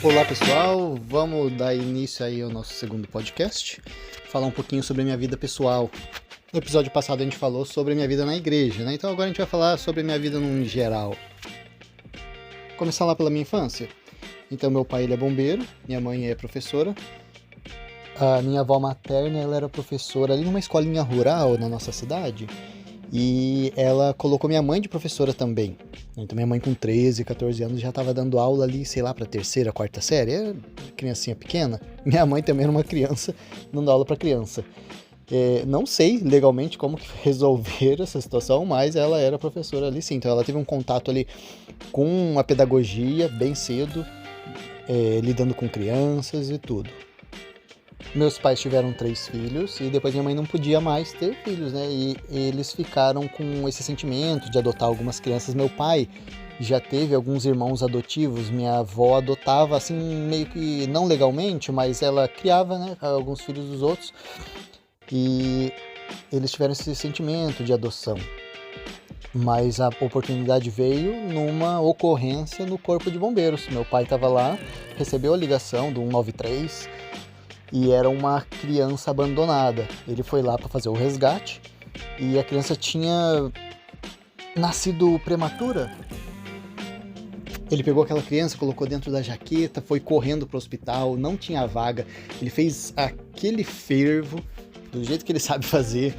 Olá pessoal, vamos dar início aí ao nosso segundo podcast, falar um pouquinho sobre a minha vida pessoal. No episódio passado a gente falou sobre a minha vida na igreja, né? Então agora a gente vai falar sobre a minha vida no geral. Começar lá pela minha infância. Então meu pai ele é bombeiro, minha mãe é professora. A minha avó materna ela era professora ali numa escolinha rural na nossa cidade. E ela colocou minha mãe de professora também. Então minha mãe com 13, 14 anos já estava dando aula ali, sei lá, para terceira, quarta série. Era criancinha pequena. Minha mãe também era uma criança dando aula para criança. Não sei legalmente como que resolver essa situação, mas ela era professora ali sim. Então ela teve um contato ali com a pedagogia bem cedo, lidando com crianças e tudo. Meus pais tiveram 3 filhos e depois minha mãe não podia mais ter filhos, né? E eles ficaram com esse sentimento de adotar algumas crianças. Meu pai já teve alguns irmãos adotivos. Minha avó adotava, assim, meio que não legalmente, mas ela criava, né, alguns filhos dos outros. E eles tiveram esse sentimento de adoção. Mas a oportunidade veio numa ocorrência no Corpo de Bombeiros. Meu pai estava lá, recebeu a ligação do 193... e era uma criança abandonada. Ele foi lá para fazer o resgate e a criança tinha nascido prematura. Ele pegou aquela criança, colocou dentro da jaqueta, foi correndo para o hospital, não tinha vaga. Ele fez aquele fervo, do jeito que ele sabe fazer,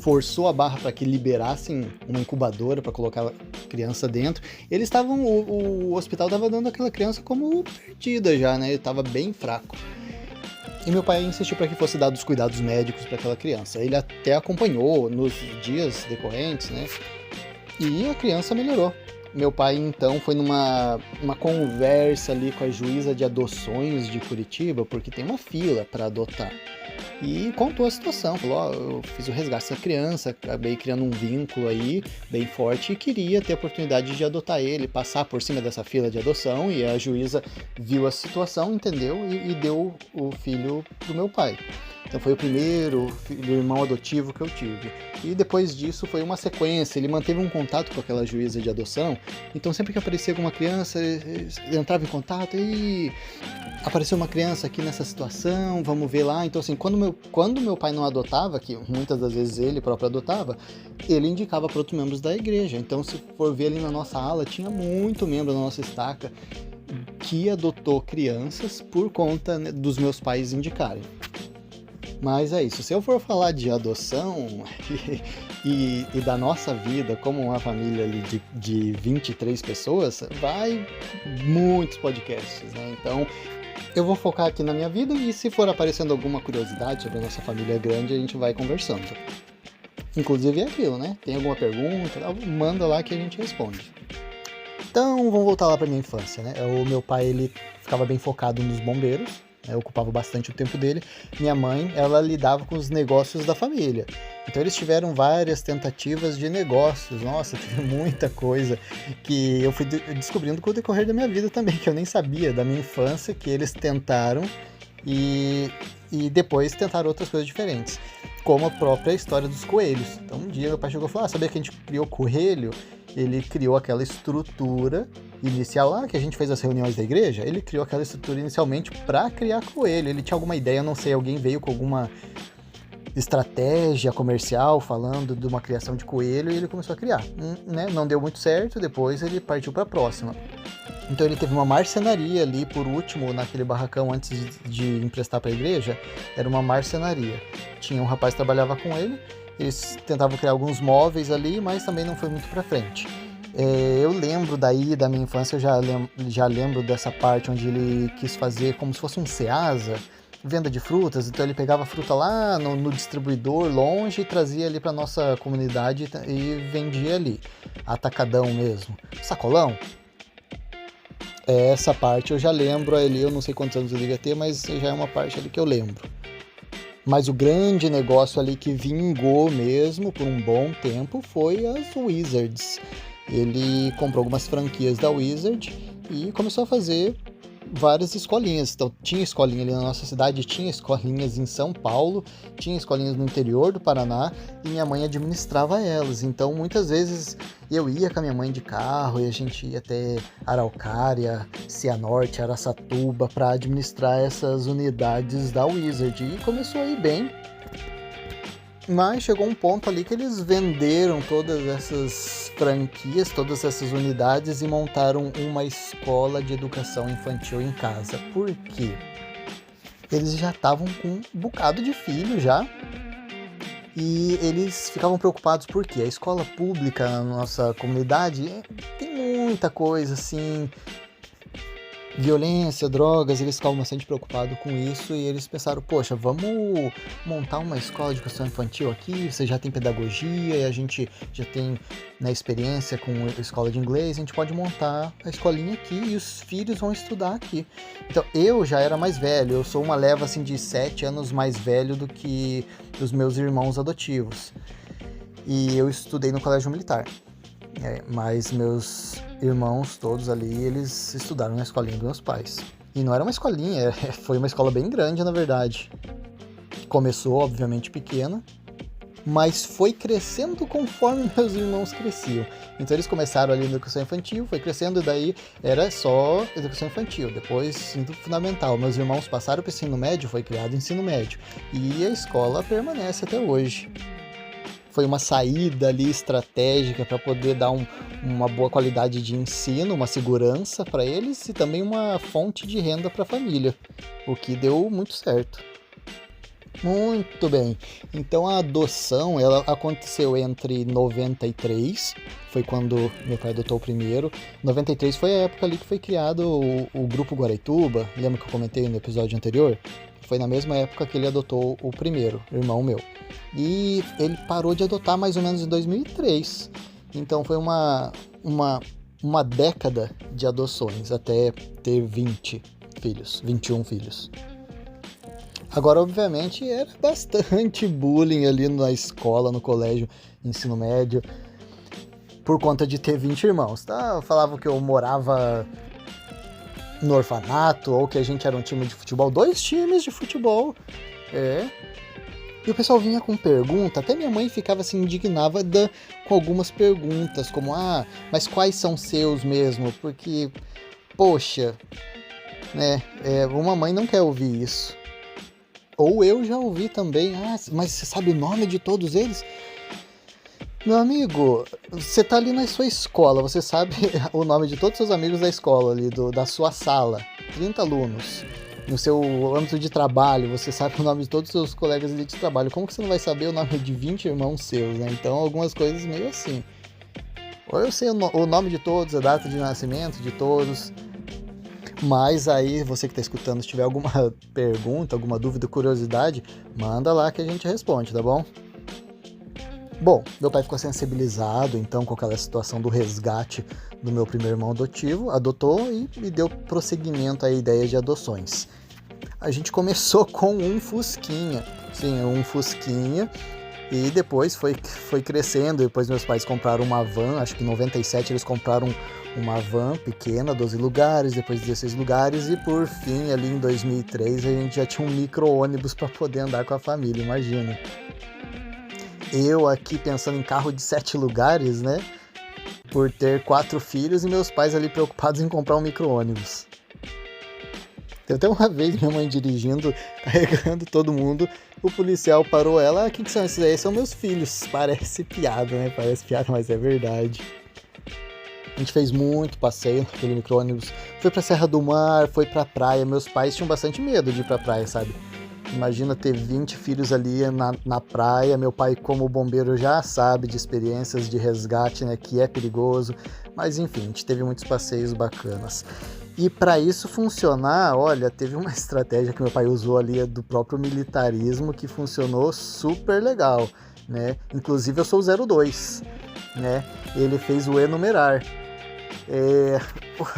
forçou a barra para que liberassem uma incubadora para colocar a criança dentro. O hospital estava dando aquela criança como perdida já, né? Ele estava bem fraco. E meu pai insistiu para que fosse dados cuidados médicos para aquela criança. Ele até acompanhou nos dias decorrentes, né? E a criança melhorou. Meu pai, então, foi numa conversa ali com a juíza de adoções de Curitiba, porque tem uma fila para adotar. E contou a situação, falou, eu fiz o resgate dessa criança, acabei criando um vínculo aí bem forte e queria ter a oportunidade de adotar ele, passar por cima dessa fila de adoção, e a juíza viu a situação, entendeu, e deu o filho pro meu pai. Então foi o primeiro irmão adotivo que eu tive. E depois disso foi uma sequência, ele manteve um contato com aquela juíza de adoção, então sempre que aparecia alguma criança, ele entrava em contato e apareceu uma criança aqui nessa situação, vamos ver lá. Então assim, quando meu pai não adotava, que muitas das vezes ele próprio adotava, ele indicava para outros membros da igreja. Então se for ver ali na nossa ala, tinha muito membro da nossa estaca que adotou crianças por conta, né, dos meus pais indicarem. Mas é isso, se eu for falar de adoção e da nossa vida como uma família ali de 23 pessoas, vai muitos podcasts, né? Então eu vou focar aqui na minha vida e se for aparecendo alguma curiosidade sobre a nossa família grande, a gente vai conversando. Inclusive é aquilo, né? Tem alguma pergunta, manda lá que a gente responde. Então vamos voltar lá para minha infância, né? O meu pai ele ficava bem focado nos bombeiros, ocupava bastante o tempo dele. Minha mãe, ela lidava com os negócios da família. Então eles tiveram várias tentativas de negócios. Nossa, teve muita coisa que eu fui descobrindo com o decorrer da minha vida também, que eu nem sabia da minha infância, que eles tentaram e depois tentaram outras coisas diferentes, como a própria história dos coelhos. Então um dia meu pai chegou e falou, sabia que a gente criou coelho? Ele criou aquela estrutura inicial lá, que a gente fez as reuniões da igreja, ele criou aquela estrutura inicialmente para criar coelho. Ele tinha alguma ideia, não sei, alguém veio com alguma estratégia comercial falando de uma criação de coelho e ele começou a criar, né? Não deu muito certo, depois ele partiu para a próxima. Então ele teve uma marcenaria ali, por último, naquele barracão antes de emprestar para a igreja, era uma marcenaria. Tinha um rapaz que trabalhava com ele, eles tentavam criar alguns móveis ali, mas também não foi muito para frente. Eu lembro daí, da minha infância, eu já lembro dessa parte onde ele quis fazer como se fosse um Ceasa, venda de frutas. Então ele pegava a fruta lá no distribuidor longe e trazia ali para nossa comunidade e vendia ali, atacadão mesmo. Sacolão? Essa parte eu já lembro ali, eu não sei quantos anos eu devia ter, mas já é uma parte ali que eu lembro. Mas o grande negócio ali que vingou mesmo por um bom tempo foi as Wizards. Ele comprou algumas franquias da Wizard e começou a fazer várias escolinhas. Então, tinha escolinha ali na nossa cidade, tinha escolinhas em São Paulo, tinha escolinhas no interior do Paraná e minha mãe administrava elas. Então, muitas vezes eu ia com a minha mãe de carro e a gente ia até Araucária, Cianorte, Araçatuba para administrar essas unidades da Wizard. E começou a ir bem. Mas chegou um ponto ali que eles venderam todas essas franquias, todas essas unidades e montaram uma escola de educação infantil em casa. Por quê? Eles já estavam com um bocado de filho já. E eles ficavam preocupados porque a escola pública na nossa comunidade tem muita coisa assim, violência, drogas, eles ficavam bastante preocupados com isso e eles pensaram, poxa, vamos montar uma escola de educação infantil aqui, você já tem pedagogia e a gente já tem, né, experiência com escola de inglês, a gente pode montar a escolinha aqui e os filhos vão estudar aqui. Então eu já era mais velho, eu sou uma leva assim de 7 anos mais velho do que os meus irmãos adotivos e eu estudei no colégio militar. Mas meus irmãos todos ali, eles estudaram na escolinha dos meus pais. E não era uma escolinha, foi uma escola bem grande, na verdade. Começou, obviamente, pequena, mas foi crescendo conforme meus irmãos cresciam. Então eles começaram ali na educação infantil, foi crescendo, e daí era só educação infantil. Depois, ensino fundamental. Meus irmãos passaram para o ensino médio, foi criado o ensino médio. E a escola permanece até hoje. Foi uma saída ali estratégica para poder dar uma boa qualidade de ensino, uma segurança para eles e também uma fonte de renda para a família, o que deu muito certo. Muito bem, então a adoção ela aconteceu entre 93, foi quando meu pai adotou o primeiro, 93 foi a época ali que foi criado o Grupo Guaraituba, lembra que eu comentei no episódio anterior? Foi na mesma época que ele adotou o primeiro, irmão meu. E ele parou de adotar mais ou menos em 2003. Então foi uma década de adoções, até ter 20 filhos, 21 filhos. Agora, obviamente, era bastante bullying ali na escola, no colégio, ensino médio, por conta de ter 20 irmãos, tá? Falavam que eu morava no orfanato, ou que a gente era um time de futebol, 2 times de futebol, E o pessoal vinha com pergunta, até minha mãe ficava assim indignada com algumas perguntas, como, mas quais são seus mesmo? Porque, poxa, né, uma mãe não quer ouvir isso. Ou eu já ouvi também, mas você sabe o nome de todos eles? Meu amigo, você tá ali na sua escola, você sabe o nome de todos os seus amigos da escola ali, da sua sala, 30 alunos. No seu âmbito de trabalho, você sabe o nome de todos os seus colegas ali de trabalho. Como que você não vai saber o nome de 20 irmãos seus, né? Então, algumas coisas meio assim. Ou eu sei o nome de todos, a data de nascimento de todos. Mas aí, você que está escutando, se tiver alguma pergunta, alguma dúvida, curiosidade, manda lá que a gente responde, tá bom? Bom, meu pai ficou sensibilizado, então, com aquela situação do resgate do meu primeiro irmão adotivo, adotou e me deu prosseguimento à ideia de adoções. A gente começou com um Fusquinha, e depois foi crescendo, depois meus pais compraram uma van, acho que em 97 eles compraram uma van pequena, 12 lugares, depois 16 lugares, e por fim, ali em 2003, a gente já tinha um micro-ônibus para poder andar com a família, imagina. Eu aqui pensando em carro de 7 lugares, né? Por ter 4 filhos e meus pais ali preocupados em comprar um micro-ônibus. Tem até uma vez minha mãe dirigindo, carregando todo mundo, o policial parou ela, quem que são esses aí? São meus filhos. Parece piada, né? Parece piada, mas é verdade. A gente fez muito passeio naquele micro-ônibus. Foi pra Serra do Mar, foi pra praia. Meus pais tinham bastante medo de ir pra praia, sabe? Imagina ter 20 filhos ali na praia. Meu pai, como bombeiro, já sabe de experiências de resgate, né? Que é perigoso. Mas enfim, a gente teve muitos passeios bacanas. E para isso funcionar, olha, teve uma estratégia que meu pai usou ali do próprio militarismo que funcionou super legal, né? Inclusive eu sou o 02, né? Ele fez o enumerar.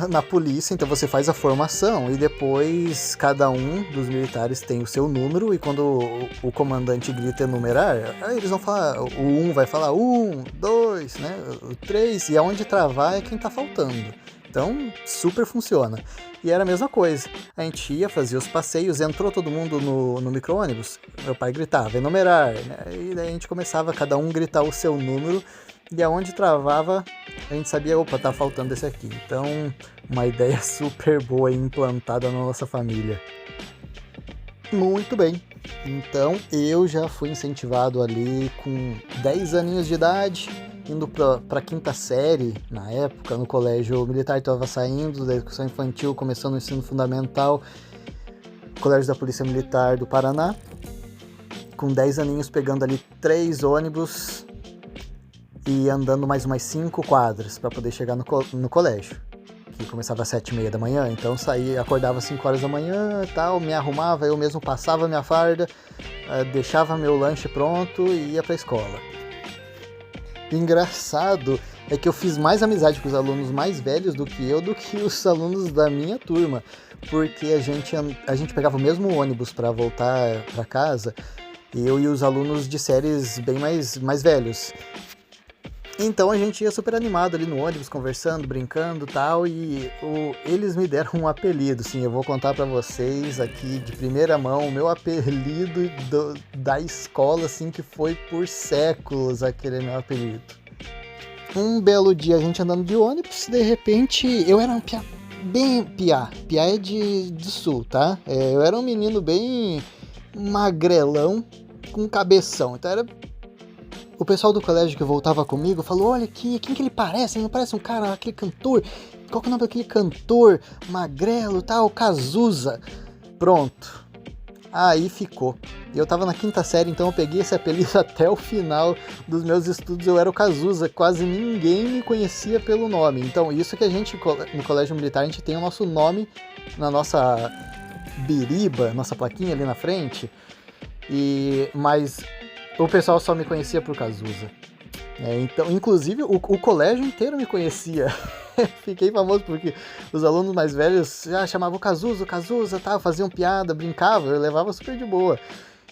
Na polícia, então você faz a formação e depois cada um dos militares tem o seu número e quando o comandante grita enumerar, aí eles vão falar, o 1 vai falar 1, 2, né, o 3, e aonde travar é quem tá faltando. Então, super funciona. E era a mesma coisa. A gente ia, fazia os passeios, entrou todo mundo no micro-ônibus, meu pai gritava, enumerar, né? E daí a gente começava, cada um gritar o seu número, e aonde travava, a gente sabia, opa, tá faltando esse aqui. Então, uma ideia super boa e implantada na nossa família. Muito bem. Então, eu já fui incentivado ali com 10 aninhos de idade, indo para quinta série, na época, no colégio militar, estava saindo da educação infantil, começando o ensino fundamental, colégio da Polícia Militar do Paraná, com 10 aninhos pegando ali 3 ônibus e andando mais umas 5 quadras para poder chegar no colégio, que começava às 7h30 da manhã, então saía, acordava às 5 horas da manhã, tal, me arrumava, eu mesmo passava minha farda, deixava meu lanche pronto e ia para a escola. Engraçado é que eu fiz mais amizade com os alunos mais velhos do que os alunos da minha turma, porque a gente pegava o mesmo ônibus para voltar para casa, eu e os alunos de séries bem mais velhos. Então a gente ia super animado ali no ônibus, conversando, brincando e tal, e eles me deram um apelido, sim, eu vou contar para vocês aqui de primeira mão o meu apelido da escola, assim, que foi por séculos aquele meu apelido. Um belo dia a gente andando de ônibus, de repente eu era um piá, bem piá é do sul, tá? Eu era um menino bem magrelão, com cabeção, então era... O pessoal do colégio que voltava comigo falou, olha aqui, quem que ele parece? Ele não parece um cara, aquele cantor? Qual que é o nome daquele cantor? Magrelo, tal, Cazuza. Pronto. Aí ficou. E eu tava na quinta série, então eu peguei esse apelido até o final dos meus estudos. Eu era o Cazuza, quase ninguém me conhecia pelo nome. Então isso que a gente, no colégio militar, a gente tem o nosso nome na nossa biriba, nossa plaquinha ali na frente. Mas... o pessoal só me conhecia por Cazuza. Então, inclusive, o colégio inteiro me conhecia. Fiquei famoso porque os alunos mais velhos já chamavam Cazuza, tal, faziam piada, brincavam, eu levava super de boa.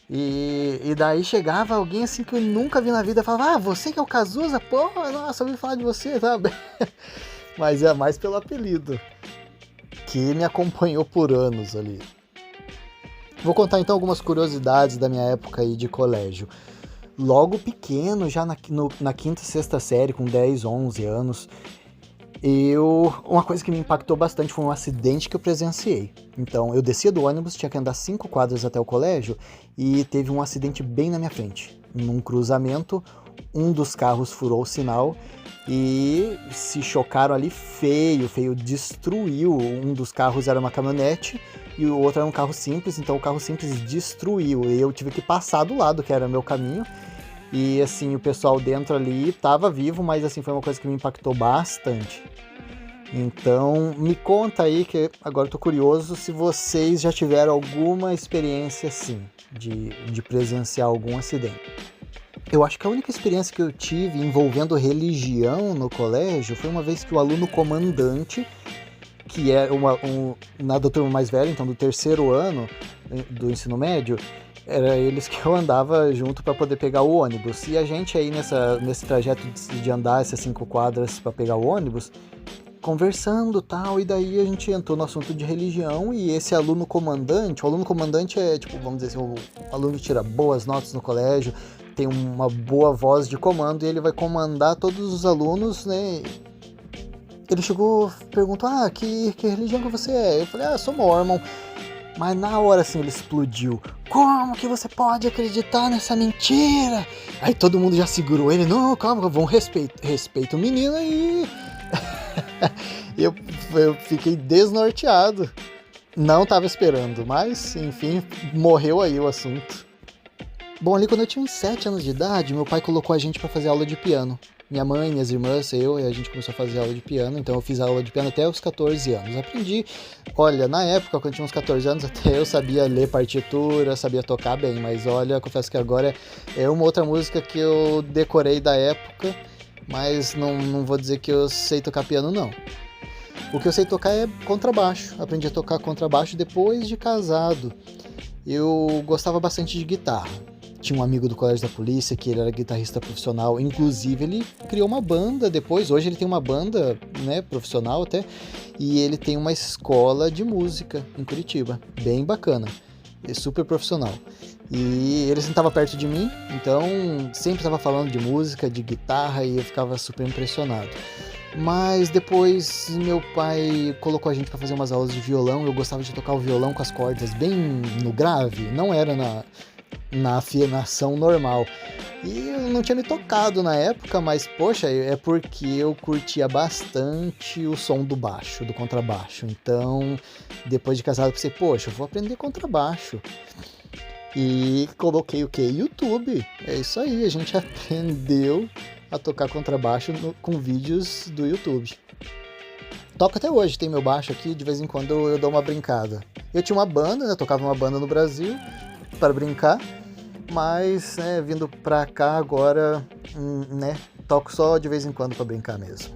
E daí chegava alguém assim que eu nunca vi na vida, falava, você que é o Cazuza? Pô, nossa, eu ouvi falar de você, sabe? Mas é mais pelo apelido, que me acompanhou por anos ali. Vou contar então algumas curiosidades da minha época aí de colégio. Logo pequeno, já na quinta, sexta série, com 10, 11 anos, uma coisa que me impactou bastante foi um acidente que eu presenciei. Então, eu descia do ônibus, tinha que andar 5 quadras até o colégio, e teve um acidente bem na minha frente. Num cruzamento, um dos carros furou o sinal e se chocaram ali feio, destruiu. Um dos carros era uma caminhonete e o outro era um carro simples, então o carro simples destruiu. E eu tive que passar do lado, que era meu caminho. E assim, o pessoal dentro ali estava vivo, mas assim, foi uma coisa que me impactou bastante. Então, me conta aí, que agora eu tô curioso, se vocês já tiveram alguma experiência assim, de presenciar algum acidente. Eu acho que a única experiência que eu tive envolvendo religião no colégio foi uma vez que o aluno comandante, que é na da turma mais velha, então do terceiro ano do ensino médio, era eles que eu andava junto para poder pegar o ônibus. E a gente aí nesse trajeto de andar essas 5 quadras para pegar o ônibus, conversando e tal, e daí a gente entrou no assunto de religião, e esse aluno comandante, o aluno comandante é, tipo, vamos dizer assim, o aluno que tira boas notas no colégio, tem uma boa voz de comando, e ele vai comandar todos os alunos, né? Ele chegou, perguntou, que religião que você é? Eu falei, sou mormon. Mas na hora, assim, ele explodiu. Como que você pode acreditar nessa mentira? Aí todo mundo já segurou ele. Não, calma, vamos respeita o menino aí. eu fiquei desnorteado. Não tava esperando, mas, enfim, morreu aí o assunto. Bom, ali quando eu tinha uns 7 anos de idade, meu pai colocou a gente pra fazer aula de piano. Minha mãe, minhas irmãs, e a gente começou a fazer aula de piano, então eu fiz aula de piano até os 14 anos. Aprendi, olha, na época, quando eu tinha uns 14 anos, até eu sabia ler partitura, sabia tocar bem, mas olha, confesso que agora é uma outra música que eu decorei da época, mas não vou dizer que eu sei tocar piano, não. O que eu sei tocar é contrabaixo, aprendi a tocar contrabaixo depois de casado. Eu gostava bastante de guitarra. tinha um amigo do colégio da polícia que ele era guitarrista profissional, inclusive ele criou uma banda depois, hoje ele tem uma banda, né, profissional até, e ele tem uma escola de música em Curitiba, bem bacana, é super profissional. E ele sentava perto de mim, então sempre estava falando de música, de guitarra, e eu ficava super impressionado. Mas depois meu pai colocou a gente para fazer umas aulas de violão. Eu gostava de tocar o violão com as cordas bem no grave, não era na afinação normal. E eu não tinha me tocado na época, mas poxa, é porque eu curtia bastante o som do baixo, do contrabaixo. Então, depois de casado, eu pensei, poxa, eu vou aprender contrabaixo. E coloquei o quê? YouTube. É isso aí, a gente aprendeu a tocar contrabaixo com vídeos do YouTube. Toco até hoje, tem meu baixo aqui, de vez em quando eu dou uma brincada. Eu tinha uma banda, né, tocava uma banda no Brasil para brincar, mas vindo pra cá agora, né, toco só de vez em quando para brincar mesmo.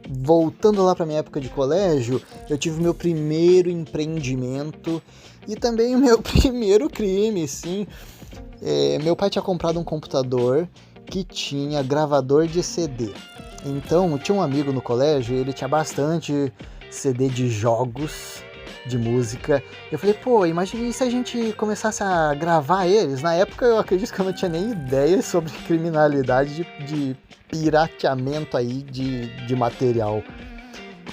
Voltando lá para minha época de colégio, eu tive o meu primeiro empreendimento e também o meu primeiro crime, sim. Meu pai tinha comprado um computador que tinha gravador de CD. Então, tinha um amigo no colégio, ele tinha bastante CD de jogos, de música. Eu falei, pô, imagine se a gente começasse a gravar eles. Na época, eu acredito que eu não tinha nem ideia sobre criminalidade de pirateamento aí de material.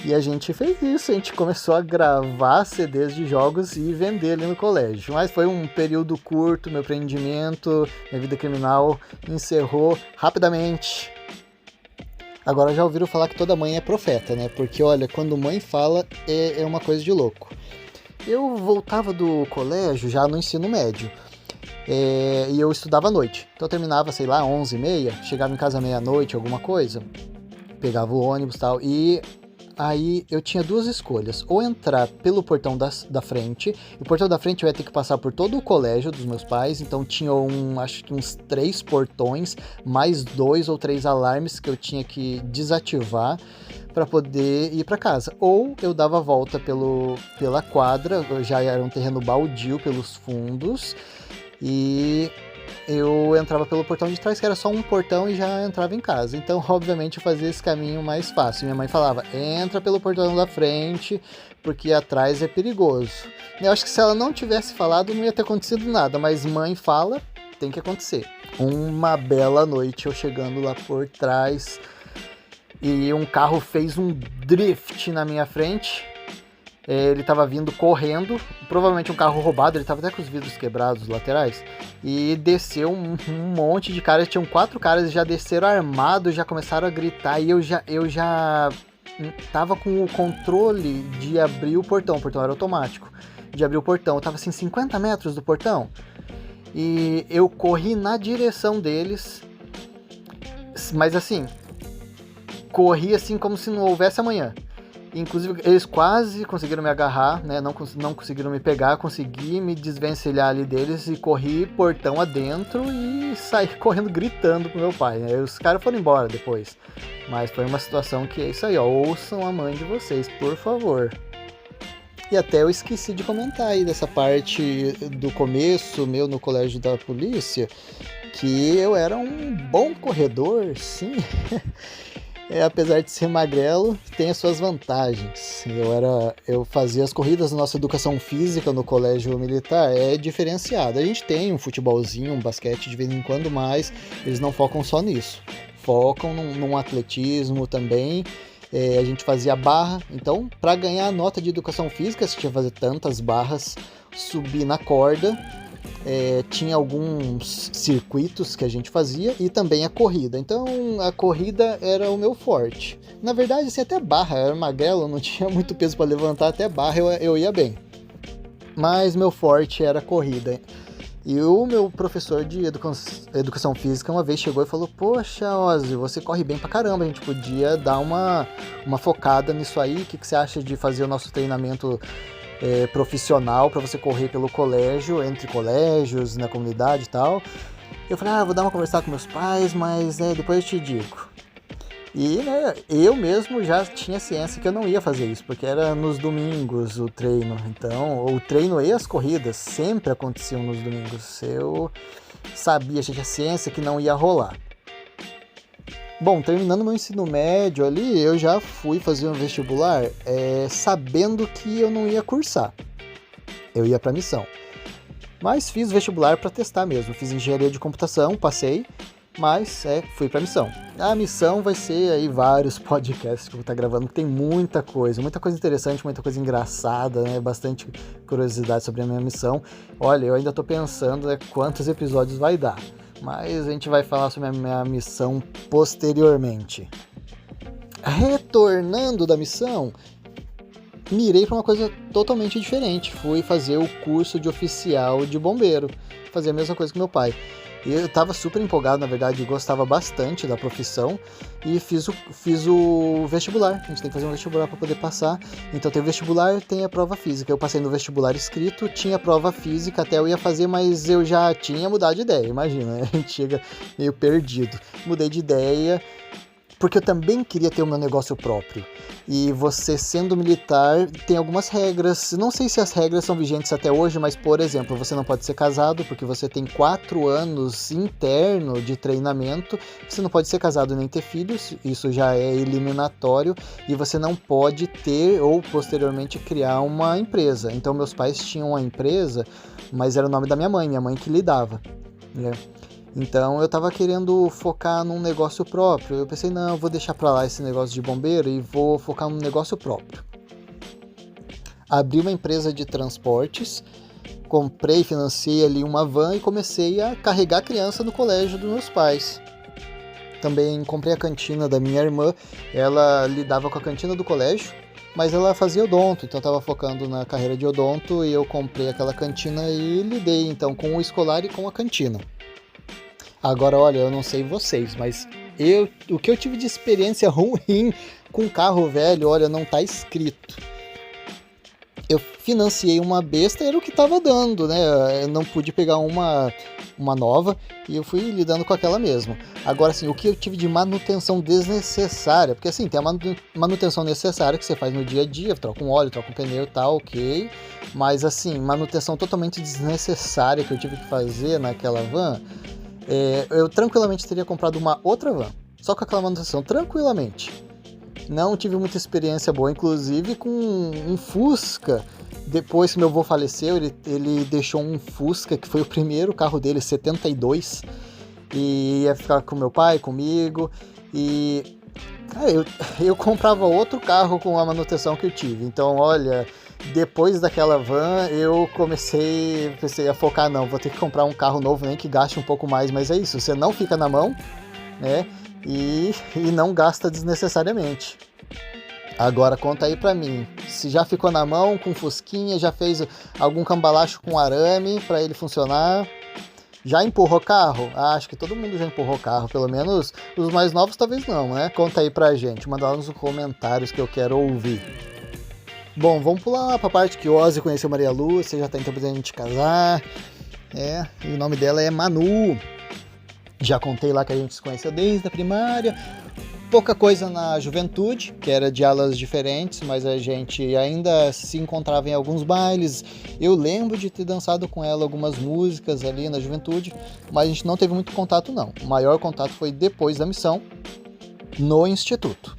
E a gente fez isso, a gente começou a gravar CDs de jogos e vender ali no colégio. Mas foi um período curto, meu empreendimento, minha vida criminal encerrou rapidamente. Agora já ouviram falar que toda mãe é profeta, né? Porque olha, quando mãe fala é uma coisa de louco. Eu voltava do colégio já no ensino médio. E eu estudava à noite. Então eu terminava, sei lá, 11h30, chegava em casa meia-noite, alguma coisa, pegava o ônibus e tal, e aí eu tinha duas escolhas, ou entrar pelo portão da frente, e o portão da frente eu ia ter que passar por todo o colégio dos meus pais, então tinha acho que uns 3 portões, mais 2 ou 3 alarmes que eu tinha que desativar para poder ir para casa. Ou eu dava a volta pela quadra, já era um terreno baldio pelos fundos, e eu entrava pelo portão de trás, que era só um portão, e já entrava em casa. Então, obviamente, eu fazia esse caminho mais fácil. Minha mãe falava, entra pelo portão da frente, porque atrás é perigoso. Eu acho que se ela não tivesse falado, não ia ter acontecido nada, mas mãe fala, tem que acontecer. Uma bela noite, eu chegando lá por trás, e um carro fez um drift na minha frente. Ele estava vindo correndo, provavelmente um carro roubado, ele estava até com os vidros quebrados laterais, e desceu um monte de caras, tinham 4 caras, já desceram armados, já começaram a gritar, e eu já tava com o controle de abrir o portão era automático, de abrir o portão, eu tava assim 50 metros do portão, e eu corri na direção deles, mas assim, corri assim como se não houvesse amanhã. Inclusive, eles quase conseguiram me agarrar, né? Não conseguiram me pegar, consegui me desvencilhar ali deles e corri portão adentro e saí correndo gritando pro meu pai, né? Os caras foram embora depois. Mas foi uma situação que é isso aí, ó. Ouçam a mãe de vocês, por favor. E até eu esqueci de comentar aí dessa parte do começo meu no colégio da polícia, que eu era um bom corredor, sim. Apesar de ser magrelo, tem as suas vantagens. Eu fazia as corridas da nossa educação física no colégio militar, é diferenciado. A gente tem um futebolzinho, um basquete de vez em quando, mas eles não focam só nisso. Focam num atletismo também. A gente fazia barra, então para ganhar a nota de educação física, você tinha que fazer tantas barras, subir na corda. Tinha alguns circuitos que a gente fazia e também a corrida. Então a corrida era o meu forte. Na verdade, assim, até barra, eu era magrelo, não tinha muito peso para levantar, até barra eu ia bem. Mas meu forte era a corrida. E o meu professor de educação física uma vez chegou e falou: poxa, Ozzy, você corre bem pra caramba, a gente podia dar uma focada nisso aí. O que você acha de fazer o nosso treinamento profissional para você correr pelo colégio, entre colégios, na comunidade e tal? Eu falei, vou dar uma conversada com meus pais, mas depois eu te digo. E eu mesmo já tinha ciência que eu não ia fazer isso, porque era nos domingos o treino. Então, o treino e as corridas sempre aconteciam nos domingos. Eu sabia, já tinha ciência que não ia rolar. Bom, terminando meu ensino médio ali, eu já fui fazer um vestibular sabendo que eu não ia cursar. Eu ia para missão. Mas fiz vestibular para testar mesmo. Fiz engenharia de computação, passei, mas fui para missão. A missão vai ser aí vários podcasts que eu vou estar gravando, que tem muita coisa interessante, muita coisa engraçada, né? Bastante curiosidade sobre a minha missão. Olha, eu ainda estou pensando quantos episódios vai dar, mas a gente vai falar sobre a minha missão posteriormente. Retornando da missão, mirei para uma coisa totalmente diferente. Fui fazer o curso de oficial de bombeiro, fazer a mesma coisa que meu pai. Eu estava super empolgado, na verdade, gostava bastante da profissão e fiz o vestibular. A gente tem que fazer um vestibular para poder passar. Então tem o vestibular, tem a prova física. Eu passei no vestibular escrito, tinha prova física, até eu ia fazer, mas eu já tinha mudado de ideia. Imagina, né? A gente chega meio perdido. Mudei de ideia, porque eu também queria ter o meu negócio próprio. E você, sendo militar, tem algumas regras. Não sei se as regras são vigentes até hoje, mas, por exemplo, você não pode ser casado, porque você tem 4 anos interno de treinamento. Você não pode ser casado nem ter filhos, isso já é eliminatório. E você não pode ter ou, posteriormente, criar uma empresa. Então, meus pais tinham uma empresa, mas era o nome da minha mãe que lidava, né? Então eu tava querendo focar num negócio próprio. Eu pensei, não, eu vou deixar pra lá esse negócio de bombeiro e vou focar num negócio próprio. Abri uma empresa de transportes, comprei, financiei ali uma van e comecei a carregar a criança no colégio dos meus pais. Também comprei a cantina da minha irmã, ela lidava com a cantina do colégio, mas ela fazia odonto, então eu tava focando na carreira de odonto e eu comprei aquela cantina e lidei então com o escolar e com a cantina. Agora, olha, eu não sei vocês, mas o que eu tive de experiência ruim com carro velho, olha, não tá escrito. Eu financiei uma besta, era o que tava dando, né? Eu não pude pegar uma nova e eu fui lidando com aquela mesma. Agora, assim, o que eu tive de manutenção desnecessária, porque assim, tem a manutenção necessária que você faz no dia a dia, troca um óleo, troca um pneu e tal, ok. Mas assim, manutenção totalmente desnecessária que eu tive que fazer naquela van, eu tranquilamente teria comprado uma outra van, só com aquela manutenção, tranquilamente. Não tive muita experiência boa, inclusive com um Fusca. Depois que meu avô faleceu, ele deixou um Fusca, que foi o primeiro carro dele, 72, e ia ficar com meu pai, comigo, e cara, eu comprava outro carro com a manutenção que eu tive. Então, olha, depois daquela van, eu pensei a focar, não, vou ter que comprar um carro novo, nem que gaste um pouco mais, mas é isso, você não fica na mão, né, e não gasta desnecessariamente. Agora, conta aí pra mim, se já ficou na mão com fusquinha, já fez algum cambalacho com arame pra ele funcionar, já empurrou carro? Acho que todo mundo já empurrou carro, pelo menos os mais novos talvez não, né? Conta aí pra gente, manda lá nos comentários que eu quero ouvir. Bom, vamos pular lá pra parte que Ozzy conheceu Maria Lúcia, já tá em tempo de a gente casar. E o nome dela é Manu. Já contei lá que a gente se conheceu desde a primária. Pouca coisa na juventude, que era de alas diferentes, mas a gente ainda se encontrava em alguns bailes. Eu lembro de ter dançado com ela algumas músicas ali na juventude, mas a gente não teve muito contato não. O maior contato foi depois da missão, no instituto.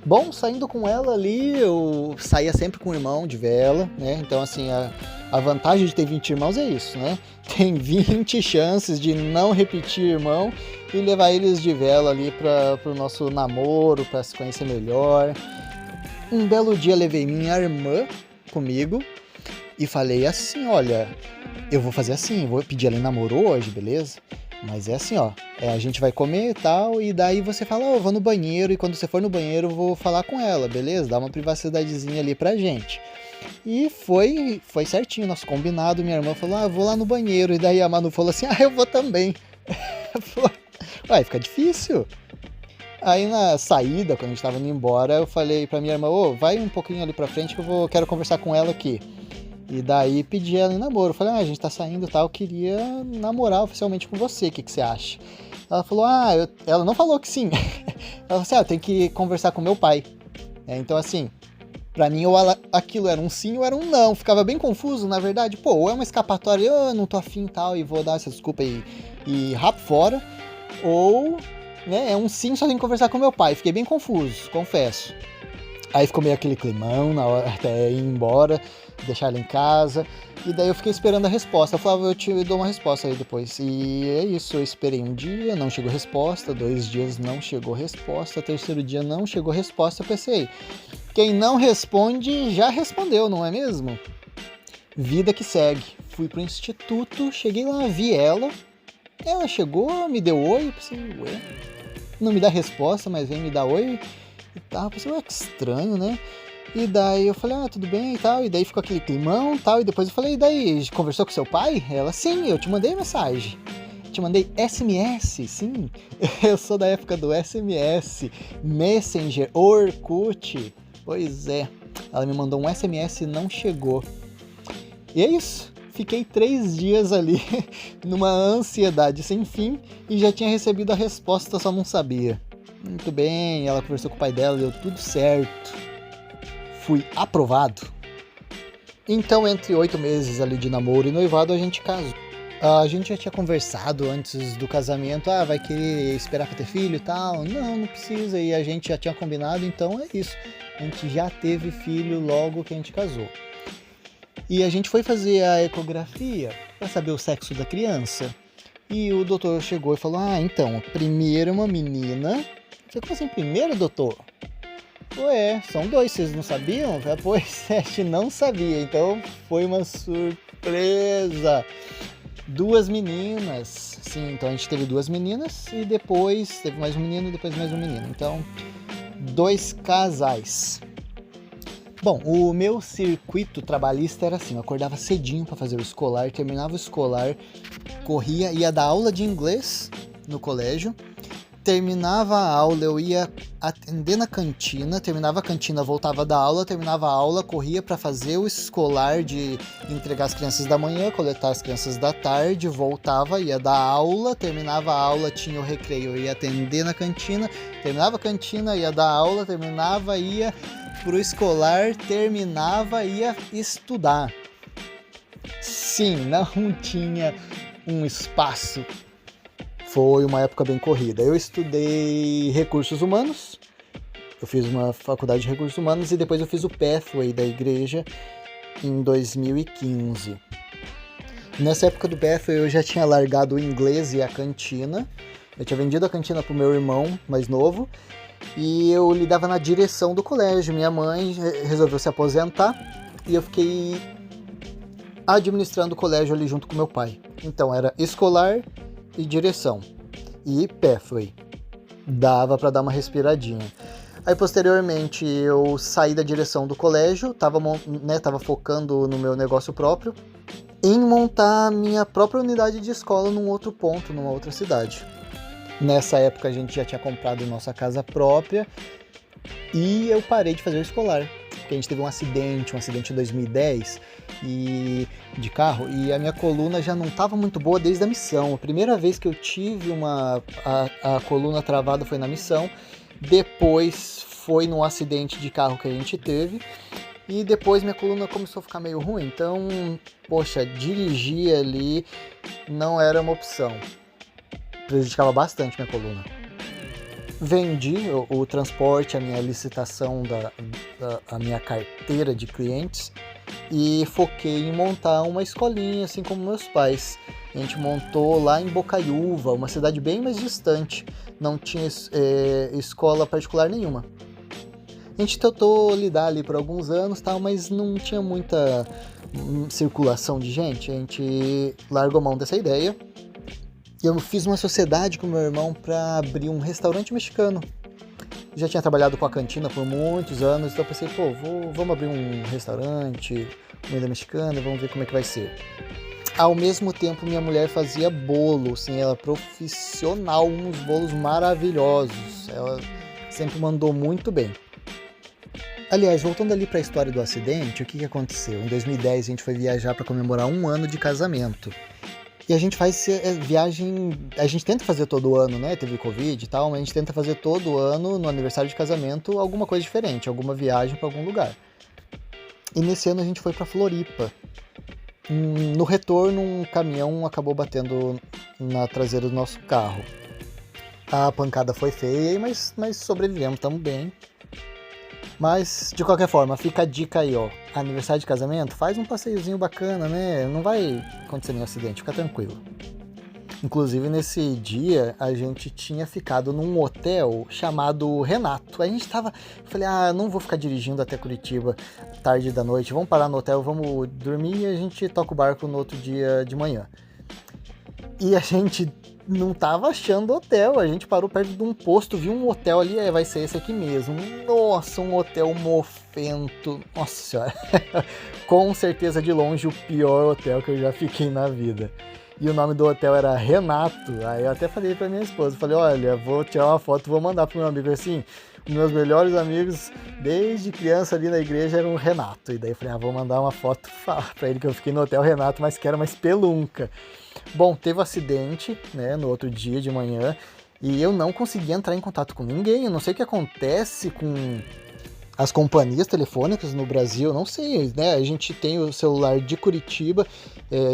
Bom, saindo com ela ali, eu saía sempre com o irmão de vela, né? Então, assim, a vantagem de ter 20 irmãos é isso, né? Tem 20 chances de não repetir irmão e levar eles de vela ali para o nosso namoro, para se conhecer melhor. Um belo dia levei minha irmã comigo e falei assim, olha, eu vou fazer assim, vou pedir ela em namoro hoje, beleza? Mas é assim, ó, a gente vai comer e tal, e daí você fala, eu vou no banheiro, e quando você for no banheiro eu vou falar com ela, beleza? Dá uma privacidadezinha ali pra gente. E foi certinho, nosso combinado, minha irmã falou, eu vou lá no banheiro, e daí a Manu falou assim, eu vou também. Vai ficar difícil. Aí na saída, quando a gente tava indo embora, eu falei pra minha irmã, vai um pouquinho ali pra frente que quero conversar com ela aqui. E daí pedi ela em namoro. Eu falei, a gente tá saindo e tal, eu queria namorar oficialmente com você, o que você acha? Ela falou, ela não falou que sim. Ela falou assim, eu tenho que conversar com meu pai. Então assim, Pra mim, ou aquilo era um sim ou era um não. Ficava bem confuso, na verdade. Pô, ou é uma escapatória, eu não tô afim e tal, e vou dar essa desculpa e rapo fora. Ou, né, é um sim, só tem que conversar com meu pai. Fiquei bem confuso, confesso. Aí ficou meio aquele climão na hora até ir embora, deixar ela em casa. E daí eu fiquei esperando a resposta. Eu falava, eu te dou uma resposta aí depois. E é isso, eu esperei um dia, não chegou resposta. 2 dias não chegou resposta. 3º dia não chegou resposta. Eu pensei, quem não responde já respondeu, não é mesmo? Vida que segue. Fui pro instituto, cheguei lá, vi ela. Ela chegou, me deu oi. Eu pensei, ué, não me dá resposta, mas vem me dar oi. E tal, eu pensei, ué, que estranho, né? E daí eu falei, tudo bem e tal. E daí ficou aquele climão e tal. E depois eu falei, e daí, conversou com seu pai? Ela, sim, eu te mandei mensagem. Te mandei SMS, sim. Eu sou da época do SMS, Messenger, Orkut. Pois é, ela me mandou um SMS e não chegou. E é isso. Fiquei 3 dias ali, numa ansiedade sem fim, e já tinha recebido a resposta, só não sabia. Muito bem, ela conversou com o pai dela, deu tudo certo. Fui aprovado. Então, entre 8 meses ali de namoro e noivado, a gente casou. A gente já tinha conversado antes do casamento, vai querer esperar pra ter filho e tal. Não precisa, e a gente já tinha combinado, então é isso. A gente já teve filho logo que a gente casou. E a gente foi fazer a ecografia para saber o sexo da criança. E o doutor chegou e falou, então, primeiro uma menina. Eu falei, como assim, primeiro, doutor? Ué, são 2, vocês não sabiam? Pois a gente não sabia, então foi uma surpresa. 2 meninas, sim, então a gente teve 2 meninas e depois teve mais um menino e depois mais um menino. Então, 2 casais. Bom, o meu circuito trabalhista era assim, eu acordava cedinho para fazer o escolar, terminava o escolar, corria, ia dar aula de inglês no colégio, terminava a aula, eu ia atender na cantina, terminava a cantina, voltava da aula, terminava a aula, corria para fazer o escolar de entregar as crianças da manhã, coletar as crianças da tarde, voltava, ia dar aula, terminava a aula, tinha o recreio, eu ia atender na cantina, terminava a cantina, ia dar aula, terminava, ia pro escolar, terminava, ia estudar. Sim, não tinha um espaço. Foi uma época bem corrida. Eu estudei recursos humanos, eu fiz uma faculdade de recursos humanos e depois eu fiz o Pathway da igreja em 2015. Nessa época do Pathway eu já tinha largado o inglês e a cantina. Eu tinha vendido a cantina pro meu irmão mais novo e eu lidava na direção do colégio. Minha mãe resolveu se aposentar e eu fiquei administrando o colégio ali junto com meu pai. Então era escolar e direção, e Pathway. Dava para dar uma respiradinha. Aí posteriormente eu saí da direção do colégio, tava focando no meu negócio próprio, em montar a minha própria unidade de escola num outro ponto, numa outra cidade. Nessa época a gente já tinha comprado nossa casa própria e eu parei de fazer o escolar. Porque a gente teve um acidente em 2010 de carro, e a minha coluna já não estava muito boa desde a missão. A primeira vez que eu tive a coluna travada foi na missão, depois foi num acidente de carro que a gente teve, e depois minha coluna começou a ficar meio ruim, então, poxa, dirigir ali não era uma opção, prejudicava bastante minha coluna. Vendi o transporte, a minha licitação a minha carteira de clientes e foquei em montar uma escolinha, assim como meus pais. A gente montou lá em Bocaiúva, uma cidade bem mais distante, não tinha escola particular nenhuma. A gente tentou lidar ali por alguns anos, mas não tinha muita circulação de gente, a gente largou mão dessa ideia. Eu fiz uma sociedade com meu irmão para abrir um restaurante mexicano. Já tinha trabalhado com a cantina por muitos anos, então eu pensei, vamos abrir um restaurante, comida mexicana, vamos ver como é que vai ser. Ao mesmo tempo, minha mulher fazia bolo, assim, ela é profissional, uns bolos maravilhosos. Ela sempre mandou muito bem. Aliás, voltando ali para a história do acidente, o que aconteceu? Em 2010 a gente foi viajar para comemorar 1 ano de casamento. E a gente faz viagem, a gente tenta fazer todo ano, né? Teve Covid e tal, mas a gente tenta fazer todo ano, no aniversário de casamento, alguma coisa diferente, alguma viagem para algum lugar. E nesse ano a gente foi pra Floripa. No retorno, um caminhão acabou batendo na traseira do nosso carro. A pancada foi feia, mas sobrevivemos, estamos bem. Mas, de qualquer forma, fica a dica aí, ó. Aniversário de casamento, faz um passeiozinho bacana, né? Não vai acontecer nenhum acidente, fica tranquilo. Inclusive, nesse dia, a gente tinha ficado num hotel chamado Renato. A gente tava... Falei, não vou ficar dirigindo até Curitiba tarde da noite. Vamos parar no hotel, vamos dormir e a gente toca o barco no outro dia de manhã. E a gente não tava achando hotel. A gente parou perto de um posto, viu um hotel ali, vai ser esse aqui mesmo. Nossa, um hotel mofento. Nossa senhora. Com certeza, de longe, o pior hotel que eu já fiquei na vida. E o nome do hotel era Renato. Aí eu até falei pra minha esposa, falei, olha, vou tirar uma foto, vou mandar pro meu amigo assim. Os meus melhores amigos, desde criança ali na igreja, eram o Renato. E daí eu falei, vou mandar uma foto pra ele que eu fiquei no hotel Renato, mas que era uma espelunca. Bom, teve um acidente, né, no outro dia de manhã, e eu não consegui entrar em contato com ninguém. Eu não sei o que acontece com as companhias telefônicas no Brasil, não sei, né? A gente tem o celular de Curitiba,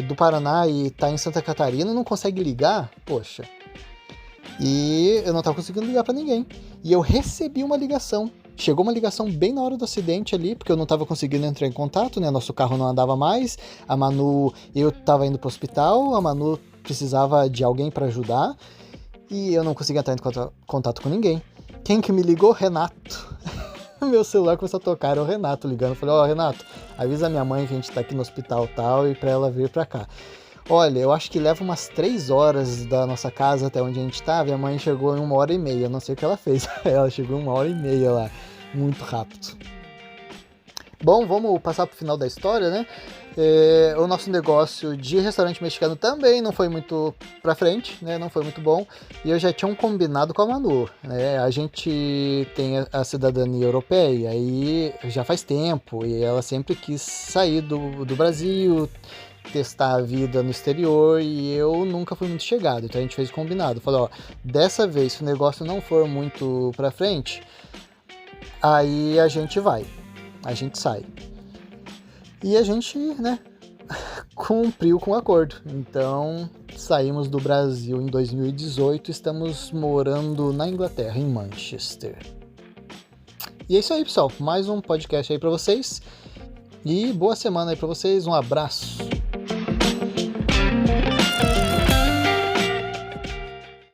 do Paraná e tá em Santa Catarina, não consegue ligar, poxa. E eu não tava conseguindo ligar pra ninguém. E eu recebi uma ligação. Chegou uma ligação bem na hora do acidente ali, porque eu não tava conseguindo entrar em contato, né? Nosso carro não andava mais. A Manu, eu tava indo pro hospital, a Manu precisava de alguém pra ajudar. E eu não conseguia entrar em contato com ninguém. Quem que me ligou? Renato. Meu celular começou a tocar, era o Renato ligando. Eu falei, Renato, avisa minha mãe que a gente tá aqui no hospital tal e pra ela vir pra cá. Olha, eu acho que leva umas 3 horas da nossa casa até onde a gente tá. Minha mãe chegou em 1h30, eu não sei o que ela fez. Ela chegou em 1h30 lá, muito rápido. Bom, vamos passar pro final da história, né? O nosso negócio de restaurante mexicano também não foi muito pra frente, né? Não foi muito bom. E eu já tinha um combinado com a Manu, né? A gente tem a cidadania europeia e já faz tempo. E ela sempre quis sair do Brasil, testar a vida no exterior, e eu nunca fui muito chegado. Então a gente fez combinado. Falou, dessa vez, se o negócio não for muito pra frente, aí a gente vai. A gente sai. E a gente, né, cumpriu com o acordo. Então, saímos do Brasil em 2018, estamos morando na Inglaterra, em Manchester. E é isso aí, pessoal. Mais um podcast aí pra vocês. E boa semana aí pra vocês. Um abraço.